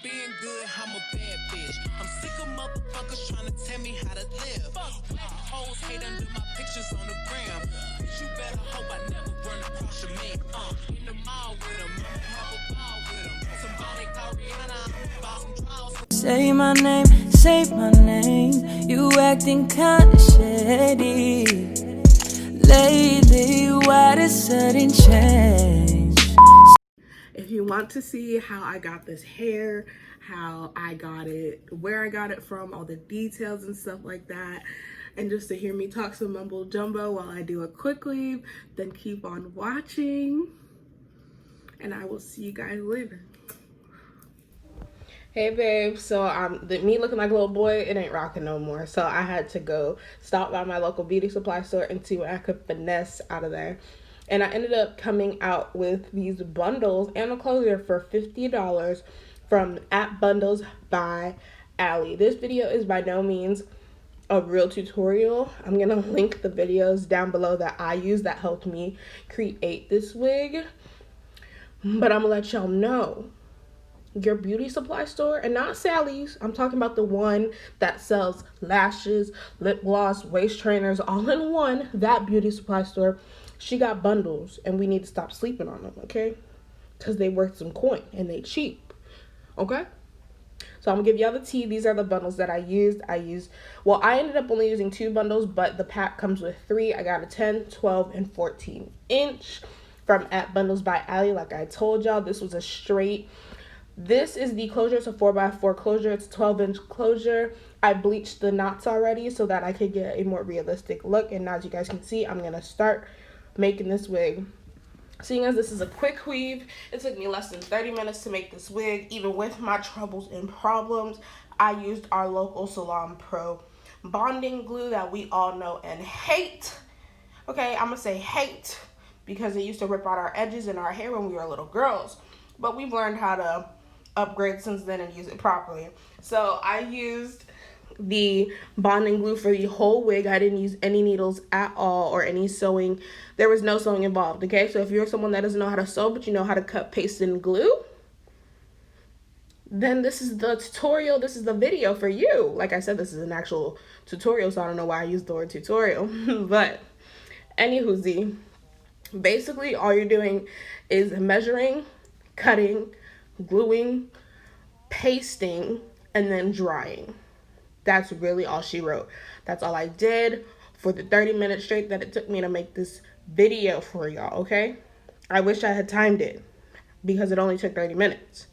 being good, I'm a bad bitch. I'm sick of motherfuckers trying to tell me how to live. Whack hoes hate under my pictures on the gram. Bitch, you better hope I never run across your man. In the mall with him, I'ma have a ball with him. Somebody call Rihanna, I'ma buy some draws. Say my name. You acting kinda shady lately. Why the sudden change? If you want to see how I got this hair, how I got it, where I got it from, all the details and stuff like that, and just to hear me talk some mumbo jumbo while I do a quick weave, then keep on watching, and I will see you guys later. Hey babe, so me looking like a little boy, it ain't rocking no more. So I had to go stop by my local beauty supply store and see what I could finesse out of there. And I ended up coming out with these bundles and a closure for $50 from @Bundles by Allie. This video is by no means a real tutorial. I'm gonna link the videos down below that I use that helped me create this wig. But I'm gonna let y'all know, your beauty supply store, and not Sally's, I'm talking about the one that sells lashes, lip gloss, waist trainers all in one, that beauty supply store, she got bundles, and we need to stop sleeping on them, okay? Because they worth some coin and they cheap, okay? So I'm gonna give y'all the tea. These are the bundles that I used. Well, I ended up only using 2 bundles, but the pack comes with 3. I got a 10, 12, and 14 inch from @Bundles by Allie. Like I told y'all, this was a straight, this is the closure. It's a 4x4 closure. It's a 12-inch closure. I bleached the knots already so that I could get a more realistic look. And as you guys can see, I'm going to start making this wig. Seeing as this is a quick weave, it took me less than 30 minutes to make this wig. Even with my troubles and problems, I used our local Salon Pro bonding glue that we all know and hate. Okay, I'm going to say hate because it used to rip out our edges in our hair when we were little girls. But we've learned how to upgrade since then and use it properly. So I used the bonding glue for the whole wig. I didn't use any needles at all or any sewing. There was no sewing involved, okay? So if you're someone that doesn't know how to sew but you know how to cut, paste, and glue, then this is the tutorial, this is the video for you. Like I said, this is an actual tutorial, so I don't know why I used the word tutorial. But anywho, basically all you're doing is measuring, cutting, gluing, pasting, and then drying. That's really all she wrote. That's all I did for the 30 minutes straight that it took me to make this video for y'all, okay? I wish I had timed it because it only took 30 minutes.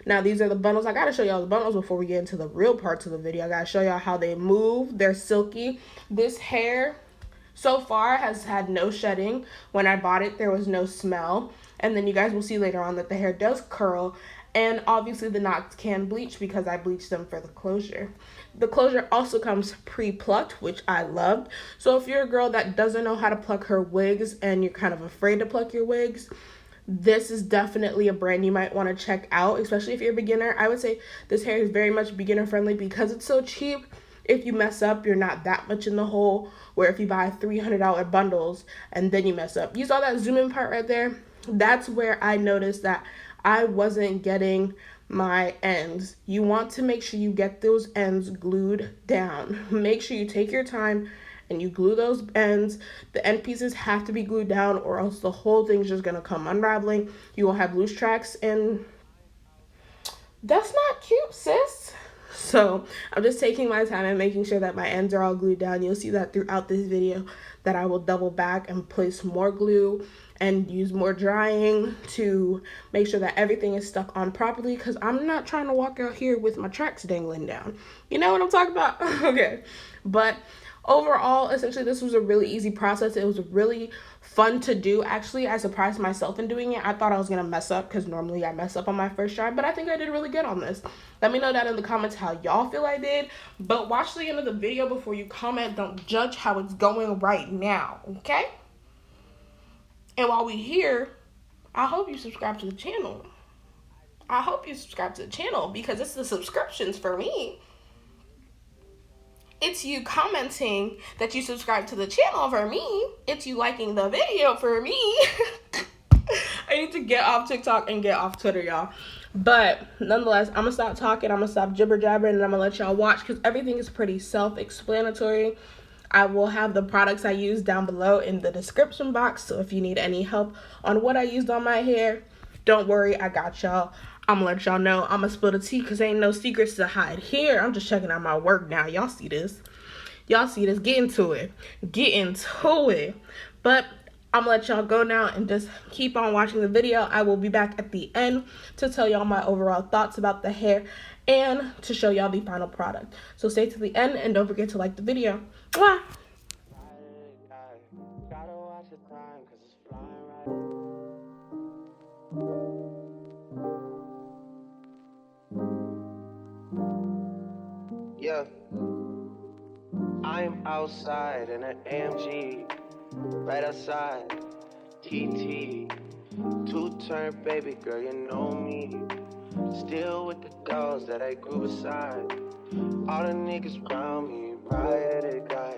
Now, these are the bundles. I gotta show y'all the bundles before we get into the real parts of the video. I gotta show y'all how they move. They're silky. This hair so far has had no shedding. When I bought it, there was no smell. And then you guys will see later on that the hair does curl. And obviously the knots can bleach because I bleached them for the closure. The closure also comes pre-plucked, which I loved. So if you're a girl that doesn't know how to pluck her wigs and you're kind of afraid to pluck your wigs, this is definitely a brand you might want to check out, especially if you're a beginner. I would say this hair is very much beginner friendly because it's so cheap. If you mess up, you're not that much in the hole, where if you buy $300 bundles and then you mess up. You saw that zoom in part right there? That's where I noticed that I wasn't getting my ends. You want to make sure you get those ends glued down. Make sure you take your time and you glue those ends. The end pieces have to be glued down or else the whole thing's just gonna come unraveling. You will have loose tracks and that's not cute, sis. So I'm just taking my time and making sure that my ends are all glued down. You'll see that throughout this video that I will double back and place more glue and use more drying to make sure that everything is stuck on properly, because I'm not trying to walk out here with my tracks dangling down. You know what I'm talking about? Okay. But overall, essentially, this was a really easy process. It was really fun to do. Actually, I surprised myself in doing it. I thought I was going to mess up because normally I mess up on my first try, but I think I did really good on this. Let me know down in the comments how y'all feel I did, but watch the end of the video before you comment. Don't judge how it's going right now, okay? And while we're here, I hope you subscribe to the channel. I hope you subscribe to the channel because it's the subscriptions for me. It's you commenting that you subscribe to the channel for me. It's you liking the video for me. I need to get off TikTok and get off Twitter, y'all. But nonetheless, I'm gonna stop talking, I'm gonna stop jibber jabbering, and I'm gonna let y'all watch because everything is pretty self-explanatory. I will have the products I use down below in the description box, so if you need any help on what I used on my hair, don't worry, I got y'all. I'm gonna let y'all know. I'm gonna spill the tea because ain't no secrets to hide here. I'm just checking out my work now. Y'all see this. Y'all see this. Get into it. Get into it. But I'm gonna let y'all go now and just keep on watching the video. I will be back at the end to tell y'all my overall thoughts about the hair and to show y'all the final product. So stay to the end and don't forget to like the video. Mwah! Yeah, I'm outside in an AMG, right outside, TT, two-turn baby girl, you know me, still with the dogs that I grew beside, all the niggas around me, ride at guy,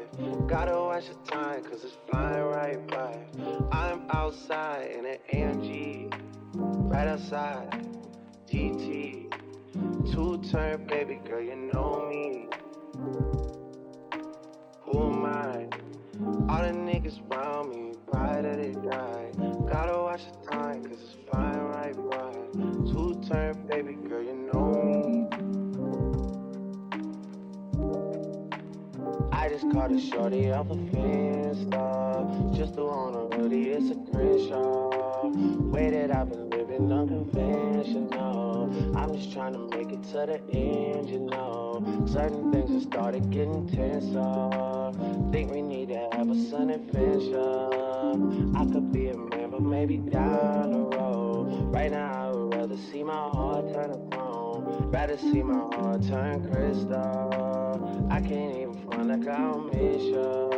gotta watch the time cause it's flying right by, I'm outside in an AMG, right outside, TT, two-turn baby girl, you know me. Who am I? All the niggas around me, ride or they die. Gotta watch the time, cause it's flying right by. Two-turn baby girl, you know me. I just caught a shorty off a Finsta. Just to on a hoodie, it's a Crenshaw. Way that I've been living unconventional. I'm just trying to make it to the end, you know. Certain things have started getting tenser. Think we need to have a sun adventure. I could be a man, but maybe down the road. Right now, I would rather see my heart turn to chrome. Rather see my heart turn crystal. I can't even front like I don't miss ya.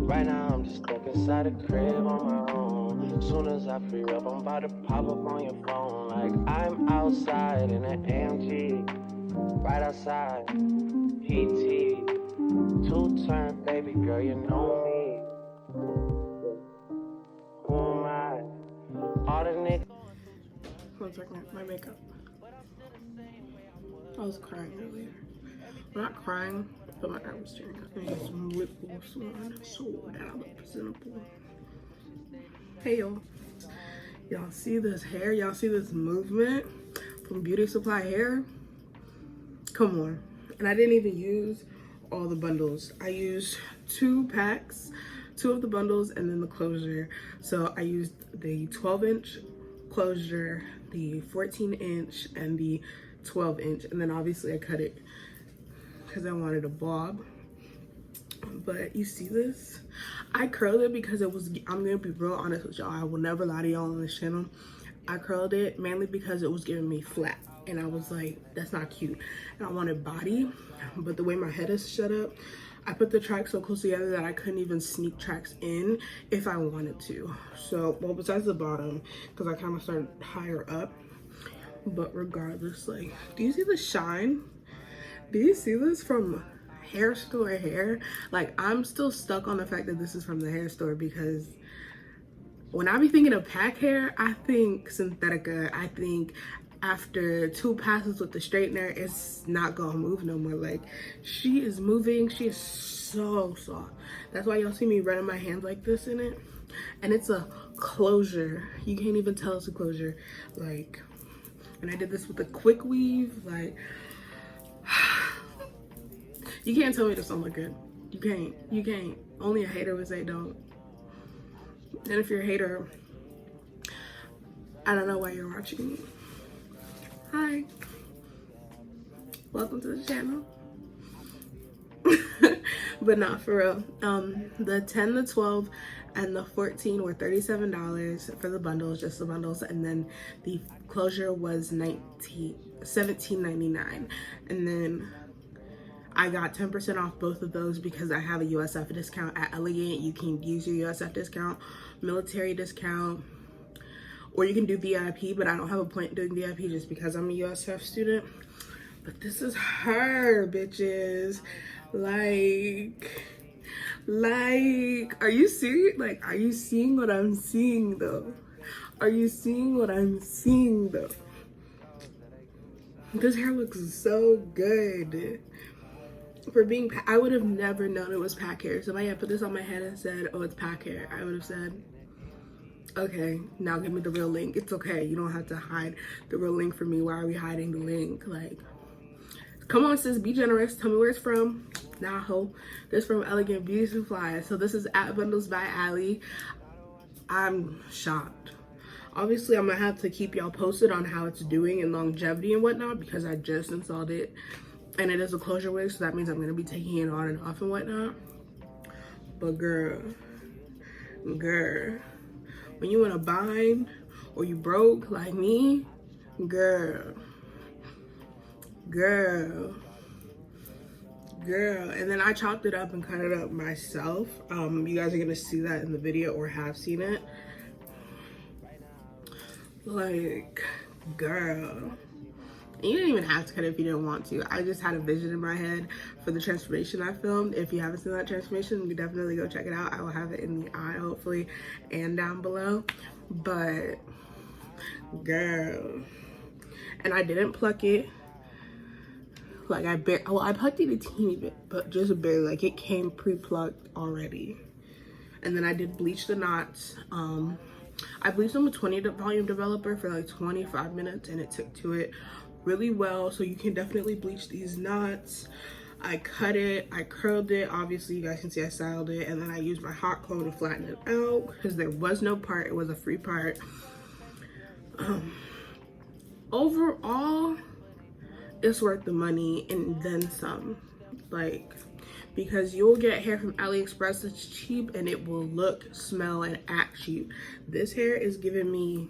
Right now, I'm just stuck inside a crib on my own. Soon as I free up, I'm about to pop up on your phone. Like I'm outside in an AMG, right outside, PT, two-turn baby girl, you know me. Who am I? All the niggas. 1 second, my makeup. I was crying earlier. I'm not crying, but my eye was tearing up. I need some lip gloss on so that I look presentable. Hey y'all. Y'all see this hair? Y'all see this movement from Beauty Supply Hair? Come on. And I didn't even use all the bundles. I used 2 packs, 2 of the bundles, and then the closure. So I used the 12-inch closure, the 14-inch, and the 12-inch. And then obviously I cut it because I wanted a bob. But you see this? I curled it because it was, I'm gonna be real honest with y'all, I will never lie to y'all on this channel. I curled it mainly because it was giving me flat, and I was like, that's not cute. And I wanted body, but the way my head is set up, I put the tracks so close together that I couldn't even sneak tracks in if I wanted to. So, well, besides the bottom, because I kind of started higher up, but regardless, like, do you see the shine? Do you see this from hair store hair? Like, I'm still stuck on the fact that this is from the hair store, because when I be thinking of pack hair, I think Synthetica. I think after 2 passes with the straightener, it's not gonna move no more. Like, she is moving. She is so soft. That's why y'all see me running my hands like this in it. And it's a closure. You can't even tell it's a closure. Like, and I did this with a quick weave. Like, you can't tell me this don't look good. You can't. You can't. Only a hater would say don't. And if you're a hater, I don't know why you're watching me. Hi. Welcome to the channel. But not for real. The 10, the 12, and the 14 were $37 for the bundles, just the bundles, and then the closure was $17.99. And then I got 10% off both of those because I have a USF discount at Elegant. You can use your USF discount, military discount, or you can do VIP, but I don't have a point doing VIP just because I'm a USF student. But this is her, bitches. Like, are you serious? Like, are you seeing what I'm seeing though? Are you seeing what I'm seeing though? This hair looks so good. For being, I would have never known it was pack hair. Somebody had put this on my head and said, oh, it's pack hair. I would have said, okay, now give me the real link. It's okay. You don't have to hide the real link for me. Why are we hiding the link? Like, come on, sis, be generous. Tell me where it's from. Nah, ho. This from Elegant Beauty Supply. So this is at Bundles by Ali. I'm shocked. Obviously, I'm gonna have to keep y'all posted on how it's doing in longevity and whatnot because I just installed it and it is a closure wig, so that means I'm gonna be taking it on and off and whatnot. But girl, when you in a bind or you broke like me, girl, and then I chopped it up and cut it up myself. You guys are gonna see that in the video or have seen it. Like, girl, you didn't even have to cut it if you didn't want to. I just had a vision in my head for the transformation I filmed. If you haven't seen that transformation, you definitely go check it out. I will have it in the eye, hopefully, and down below. But girl, and I didn't pluck it. Like, I plucked it a teeny bit, but just barely. Like, it came pre-plucked already. And then I did bleach the knots. I bleached them with 20 volume developer for like 25 minutes, and it took to it really well. So you can definitely bleach these knots. I cut it, I curled it. Obviously, you guys can see I styled it, and then I used my hot comb to flatten it out because there was no part. It was a free part. Overall, it's worth the money and then some. Like, because you'll get hair from AliExpress that's cheap and it will look, smell, and act cheap. This hair is giving me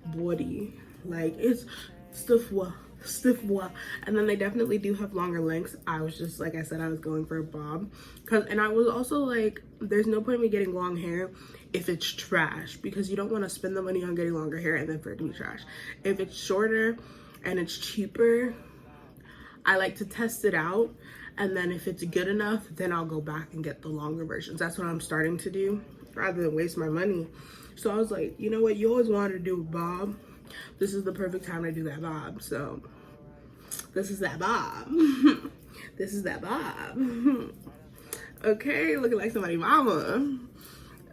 body. Like, it's stiff. And then they definitely do have longer lengths. I was just, like I said, I was going for a bob. And I was also like, there's no point in me getting long hair if it's trash, because you don't want to spend the money on getting longer hair and then for it to be trash. If it's shorter and it's cheaper, I like to test it out. And then if it's good enough, then I'll go back and get the longer versions. That's what I'm starting to do rather than waste my money. So I was like, you know what? You always wanted to do a bob. This is the perfect time to do that bob. So this is that bob. This is that bob. Okay, looking like somebody's mama.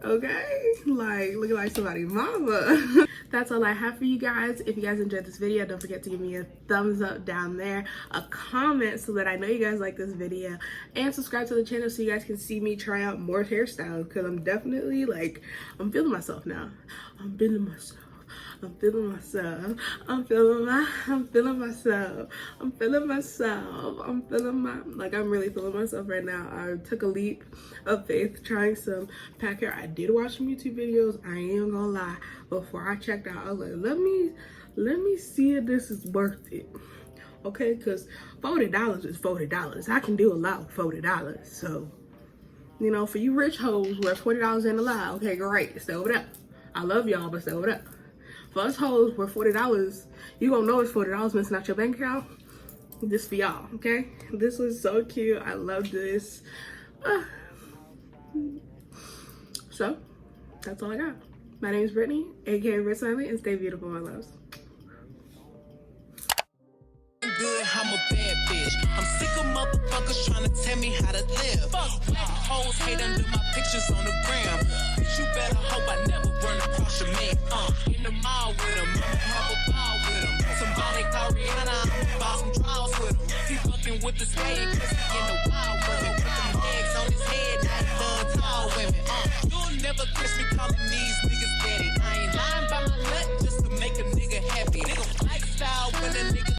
Okay, like looking like somebody's mama. That's all I have for you guys. If you guys enjoyed this video, don't forget to give me a thumbs up down there, a comment so that I know you guys like this video, and subscribe to the channel so you guys can see me try out more hairstyles, because I'm definitely like, I'm feeling myself now. I'm feeling myself. I'm feeling myself. I'm feeling myself. I'm feeling myself. I'm feeling like, I'm really feeling myself right now. I took a leap of faith trying some pack hair. I did watch some YouTube videos. I ain't gonna lie. Before I checked out, I was like, let me see if this is worth it. Okay, because $40 is $40. I can do a lot with $40. So, you know, for you rich hoes where $40 ain't a lot, okay, great. Stay it up. I love y'all, but stay it up. For us hoes where $40, you gonna know it's $40 missing out your bank account. This for y'all, okay? This was so cute. I love this. So, that's all I got. My name is Brittany, aka Brittsmiley, and stay beautiful, my loves. Good, I'm a bad bitch. I'm sick of motherfuckers trying to tell me how to live. Whack hoes hate under my pictures on the gram. Bitch, you better hope I never run across your man. In the mall with him, I'ma have a ball with him. Somebody call Rihanna, I'ma buy some draws with him. He fucking with the spade, cause he in the wild with him. With them legs on his head, now